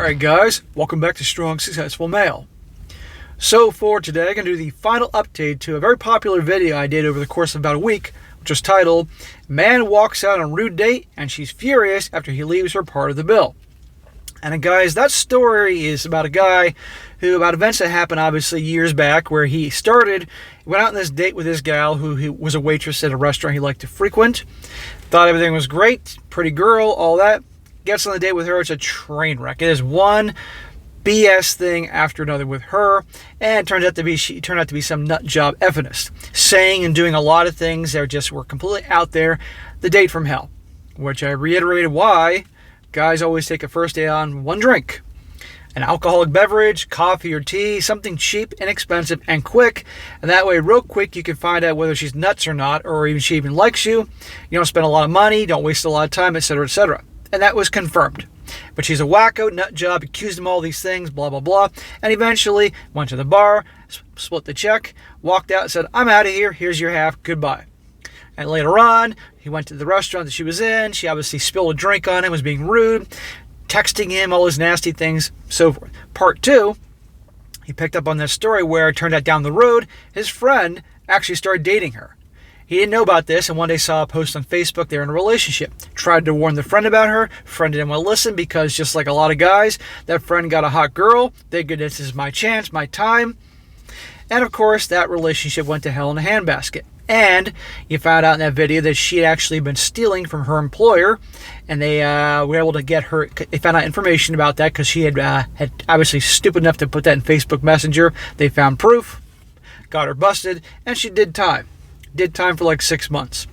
Alright guys, welcome back to Strong Successful Male. So for today, I'm going to do the final update to a very popular video I did over the course of about a week, which was titled, Man Walks Out on Rude Date and She's Furious After He Leaves Her Part of the Bill. And guys, that story is about a guy about events that happened obviously years back where he went out on this date with this gal who was a waitress at a restaurant he liked to frequent. Thought everything was great, pretty girl, all that. Gets on the date with her, it's a train wreck. It is one BS thing after another with her, and she turned out to be some nut job effeminist, saying and doing a lot of things that just were completely out there. The date from hell, which I reiterated why guys always take a first date on one drink. An alcoholic beverage, coffee or tea, something cheap, inexpensive, and quick. And that way, real quick, you can find out whether she's nuts or not, or even she even likes you. You don't spend a lot of money, don't waste a lot of time, etc., etc. And that was confirmed. But she's a wacko, nut job, accused him of all these things, blah, blah, blah. And eventually went to the bar, split the check, walked out and said, I'm out of here, here's your half, goodbye. And later on, he went to the restaurant that she was in. She obviously spilled a drink on him, was being rude, texting him, all those nasty things, so forth. Part 2, he picked up on this story where it turned out down the road, his friend actually started dating her. He didn't know about this, and one day saw a post on Facebook they were in a relationship. Tried to warn the friend about her. Friend didn't want to listen because, just like a lot of guys, that friend got a hot girl. They go, this is my chance, my time. And of course, that relationship went to hell in a handbasket. And you found out in that video that she had actually been stealing from her employer, and they were able to get her. They found out information about that because she had obviously stupid enough to put that in Facebook Messenger. They found proof, got her busted, and she did time. Did time for like 6 months.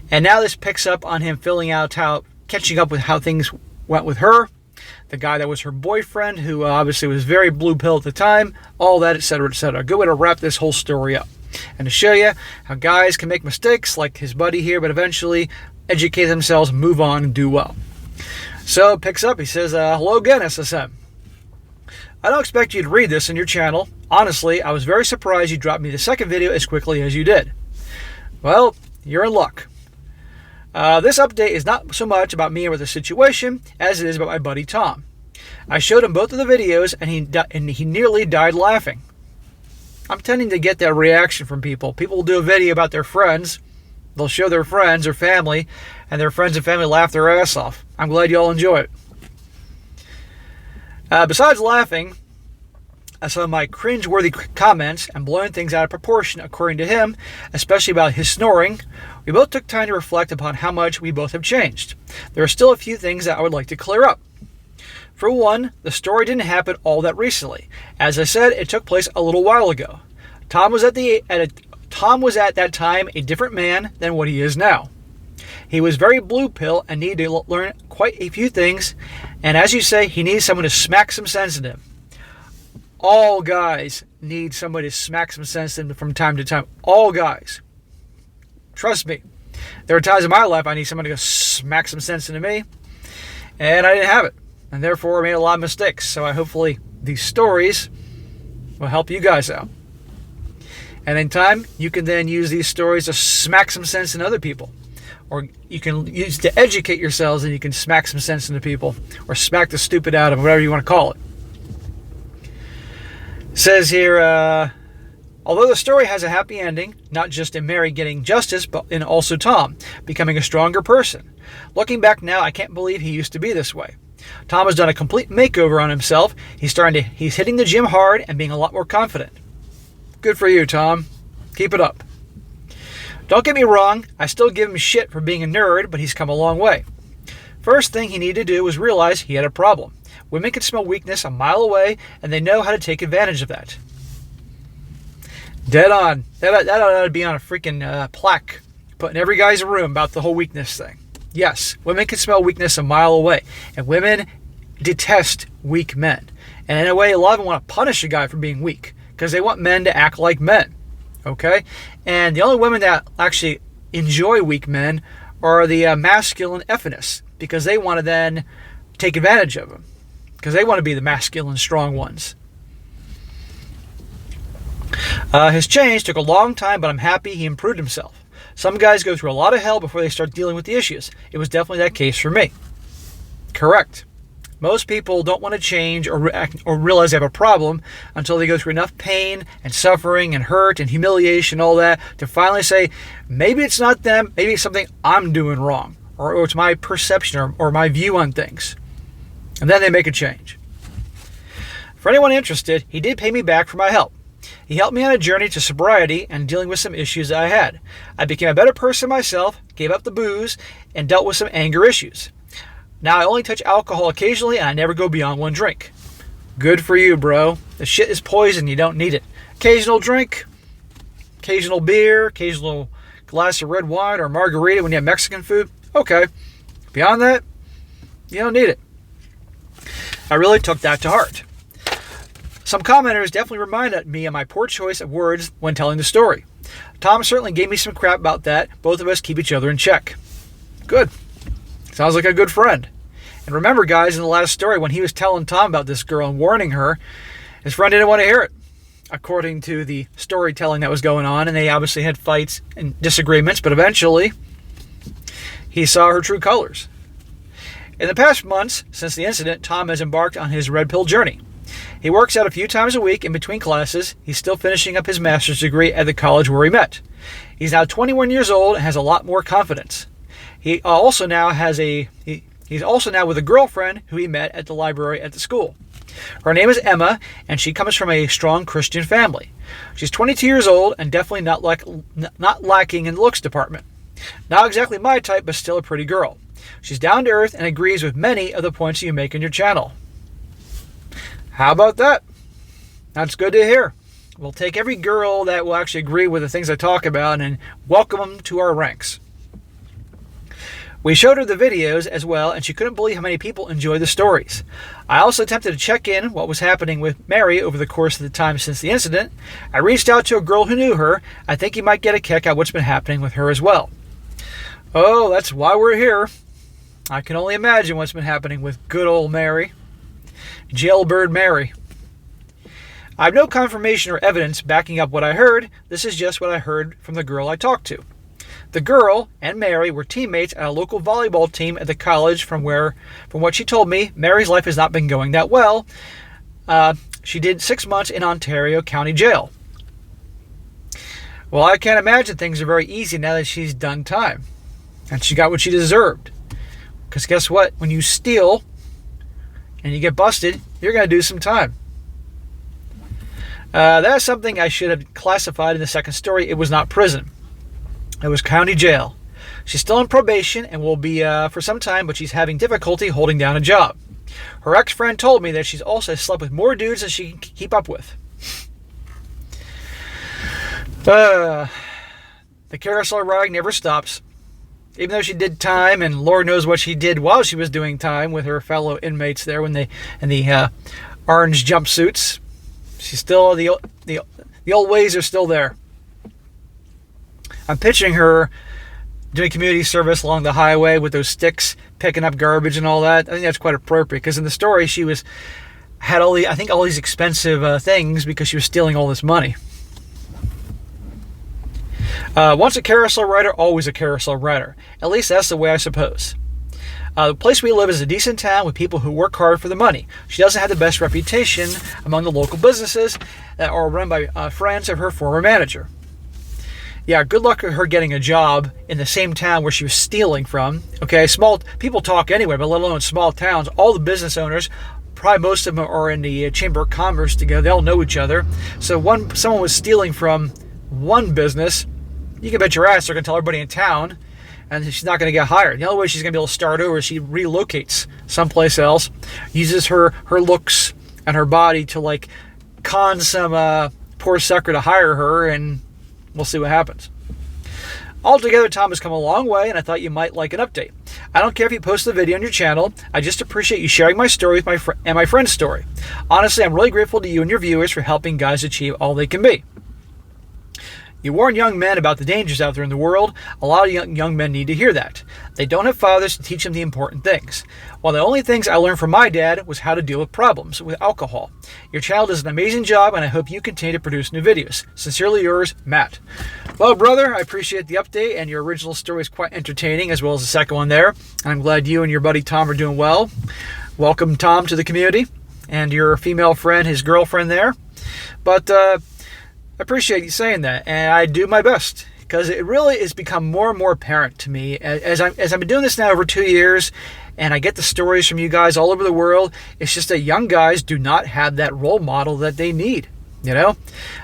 And now this picks up on him catching up with how things went with her, the guy that was her boyfriend, who obviously was very blue pill at the time, all that, etc., etc. Good way to wrap this whole story up. And to show you how guys can make mistakes like his buddy here, but eventually educate themselves, move on, and do well. So it picks up, he says, hello again, SSM. I don't expect you to read this on your channel. Honestly, I was very surprised you dropped me the second video as quickly as you did. Well, you're in luck. This update is not so much about me or the situation as it is about my buddy Tom. I showed him both of the videos and he nearly died laughing. I'm tending to get that reaction from people. People will do a video about their friends. They'll show their friends or family, and their friends and family laugh their ass off. I'm glad you all enjoy it. Besides laughing, some of my cringe-worthy comments and blowing things out of proportion, according to him, especially about his snoring, we both took time to reflect upon how much we both have changed. There are still a few things that I would like to clear up. For one, the story didn't happen all that recently. As I said, it took place a little while ago. Tom was at that time a different man than what he is now. He was very blue pill and needed to learn quite a few things, and as you say, he needs someone to smack some sense into him. All guys need somebody to smack some sense in from time to time. All guys. Trust me. There are times in my life I need somebody to smack some sense into me, and I didn't have it. And therefore I made a lot of mistakes. So hopefully these stories will help you guys out. And in time, you can then use these stories to smack some sense in other people. Or you can use to educate yourselves and you can smack some sense into people. Or smack the stupid out of them, whatever you want to call it. It says here, although the story has a happy ending, not just in Mary getting justice, but in also Tom becoming a stronger person. Looking back now, I can't believe he used to be this way. Tom has done a complete makeover on himself. He's hitting the gym hard and being a lot more confident. Good for you, Tom. Keep it up. Don't get me wrong, I still give him shit for being a nerd, but he's come a long way. First thing he needed to do was realize he had a problem. Women can smell weakness a mile away, and they know how to take advantage of that. Dead on. That ought to be on a freaking plaque put in every guy's room about the whole weakness thing. Yes, women can smell weakness a mile away, and women detest weak men. And in a way, a lot of them want to punish a guy for being weak because they want men to act like men. Okay? And the only women that actually enjoy weak men are the masculine effeminists because they want to then take advantage of them because they want to be the masculine, strong ones. His change took a long time, but I'm happy he improved himself. Some guys go through a lot of hell before they start dealing with the issues. It was definitely that case for me. Correct. Most people don't want to change or realize they have a problem until they go through enough pain and suffering and hurt and humiliation, all that, to finally say, maybe it's not them, maybe it's something I'm doing wrong, or it's my perception or my view on things. And then they make a change. For anyone interested, he did pay me back for my help. He helped me on a journey to sobriety and dealing with some issues that I had. I became a better person myself, gave up the booze, and dealt with some anger issues. Now I only touch alcohol occasionally and I never go beyond one drink. Good for you, bro. The shit is poison. You don't need it. Occasional drink, occasional beer, occasional glass of red wine or margarita when you have Mexican food. Okay. Beyond that, you don't need it. I really took that to heart. Some commenters definitely reminded me of my poor choice of words when telling the story. Tom certainly gave me some crap about that. Both of us keep each other in check. Good. Sounds like a good friend. And remember, guys, in the last story, when he was telling Tom about this girl and warning her, his friend didn't want to hear it, according to the storytelling that was going on. And they obviously had fights and disagreements, but eventually he saw her true colors. In the past months, since the incident, Tom has embarked on his red pill journey. He works out a few times a week in between classes. He's still finishing up his master's degree at the college where we met. He's now 21 years old and has a lot more confidence. He's also now with a girlfriend who he met at the library at the school. Her name is Emma, and she comes from a strong Christian family. She's 22 years old and definitely not lacking in the looks department. Not exactly my type, but still a pretty girl. She's down to earth and agrees with many of the points you make in your channel. How about that? That's good to hear. We'll take every girl that will actually agree with the things I talk about and welcome them to our ranks. We showed her the videos as well, and she couldn't believe how many people enjoy the stories. I also attempted to check in what was happening with Mary over the course of the time since the incident. I reached out to a girl who knew her. I think you might get a kick out what's been happening with her as well. Oh, that's why we're here. I can only imagine what's been happening with good old Mary. Jailbird Mary. I have no confirmation or evidence backing up what I heard. This is just what I heard from the girl I talked to. The girl and Mary were teammates at a local volleyball team at the college. From what she told me, Mary's life has not been going that well. She did 6 months in Ontario County Jail. Well, I can't imagine things are very easy now that she's done time. And she got what she deserved. Because guess what? When you steal and you get busted, you're going to do some time. That's something I should have classified in the second story. It was not prison. It was county jail. She's still on probation and will be for some time, but she's having difficulty holding down a job. Her ex-friend told me that she's also slept with more dudes than she can keep up with. The carousel ride never stops. Even though she did time, and Lord knows what she did while she was doing time with her fellow inmates there in the orange jumpsuits, she's still the old ways are still there. I'm picturing her doing community service along the highway with those sticks, picking up garbage and all that. I think that's quite appropriate because in the story she had all these expensive things because she was stealing all this money. Once a carousel rider, always a carousel rider. At least that's the way I suppose. The place we live is a decent town with people who work hard for the money. She doesn't have the best reputation among the local businesses that are run by friends of her former manager. Yeah, good luck with her getting a job in the same town where she was stealing from. Okay, small people talk anyway, but let alone small towns. All the business owners, probably most of them are in the Chamber of Commerce together. They all know each other. So someone was stealing from one business, you can bet your ass they're going to tell everybody in town, and she's not going to get hired. The only way she's going to be able to start over is she relocates someplace else, uses her looks and her body to con some poor sucker to hire her, and we'll see what happens. Altogether, Tom has come a long way, and I thought you might like an update. I don't care if you post the video on your channel. I just appreciate you sharing my story with my friend's story. Honestly, I'm really grateful to you and your viewers for helping guys achieve all they can be. You warn young men about the dangers out there in the world. A lot of young men need to hear that. They don't have fathers to teach them the important things. Well, the only things I learned from my dad was how to deal with problems with alcohol. Your channel does an amazing job, and I hope you continue to produce new videos. Sincerely yours, Matt. Well, brother, I appreciate the update, and your original story is quite entertaining, as well as the second one there. And I'm glad you and your buddy Tom are doing well. welcome Tom to the community and your female friend, his girlfriend there. But I appreciate you saying that, and I do my best, because it really has become more and more apparent to me as I've been doing this now over 2 years, and I get the stories from you guys all over the world. It's just that young guys do not have that role model that they need. You know,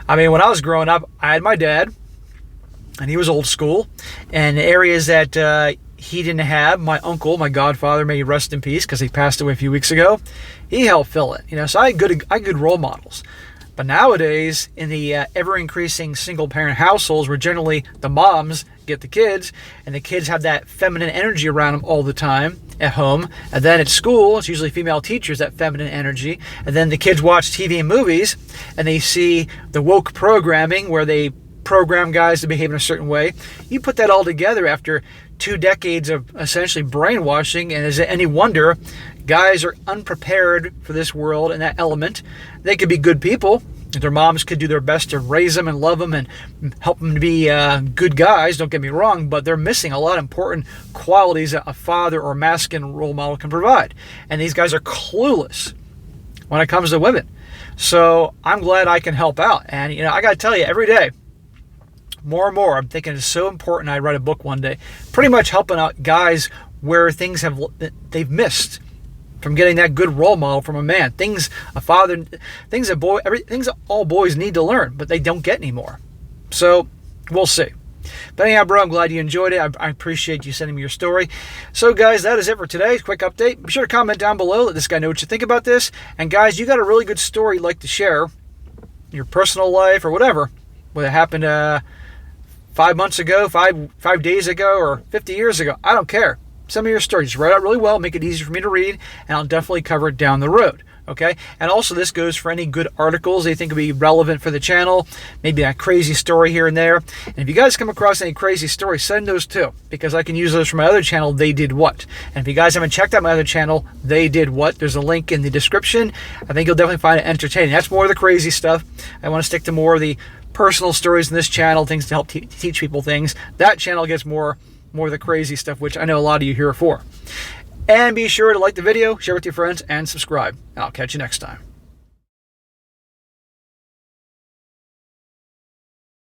I mean, when I was growing up, I had my dad, and he was old school, and areas that he didn't have, my uncle, my godfather, may he rest in peace, because he passed away a few weeks ago, he helped fill it. You know, so I had good role models. But nowadays, in the ever-increasing single-parent households, where generally the moms get the kids, and the kids have that feminine energy around them all the time at home, and then at school, it's usually female teachers, that feminine energy, and then the kids watch TV and movies, and they see the woke programming, where they program guys to behave in a certain way. You put that all together after 2 decades of essentially brainwashing, and is it any wonder guys are unprepared for this world and that element? They could be good people. Their moms could do their best to raise them and love them and help them to be good guys, don't get me wrong, but they're missing a lot of important qualities that a father or masculine role model can provide. And these guys are clueless when it comes to women. So I'm glad I can help out. And, you know, I got to tell you, every day, more and more, I'm thinking it's so important. I write a book one day, pretty much helping out guys where things they've missed from getting that good role model from a man. Things that all boys need to learn, but they don't get anymore. So we'll see. But anyhow, bro, I'm glad you enjoyed it. I appreciate you sending me your story. So, guys, that is it for today. Quick update. Be sure to comment down below. Let this guy know what you think about this. And, guys, you got a really good story you'd like to share, your personal life or whatever, whether it happened 5 months ago, 5 days ago, or 50 years ago. I don't care. Some of your stories, just write out really well, make it easy for me to read, and I'll definitely cover it down the road. Okay? And also, this goes for any good articles they think would be relevant for the channel, maybe a crazy story here and there. And if you guys come across any crazy stories, send those too, because I can use those from my other channel, They Did What. And if you guys haven't checked out my other channel, They Did What, there's a link in the description. I think you'll definitely find it entertaining. That's more of the crazy stuff. I want to stick to more of the personal stories in this channel, things to help teach people things. That channel gets more of the crazy stuff, which I know a lot of you here are for. And be sure to like the video, share with your friends, and subscribe. I'll catch you next time.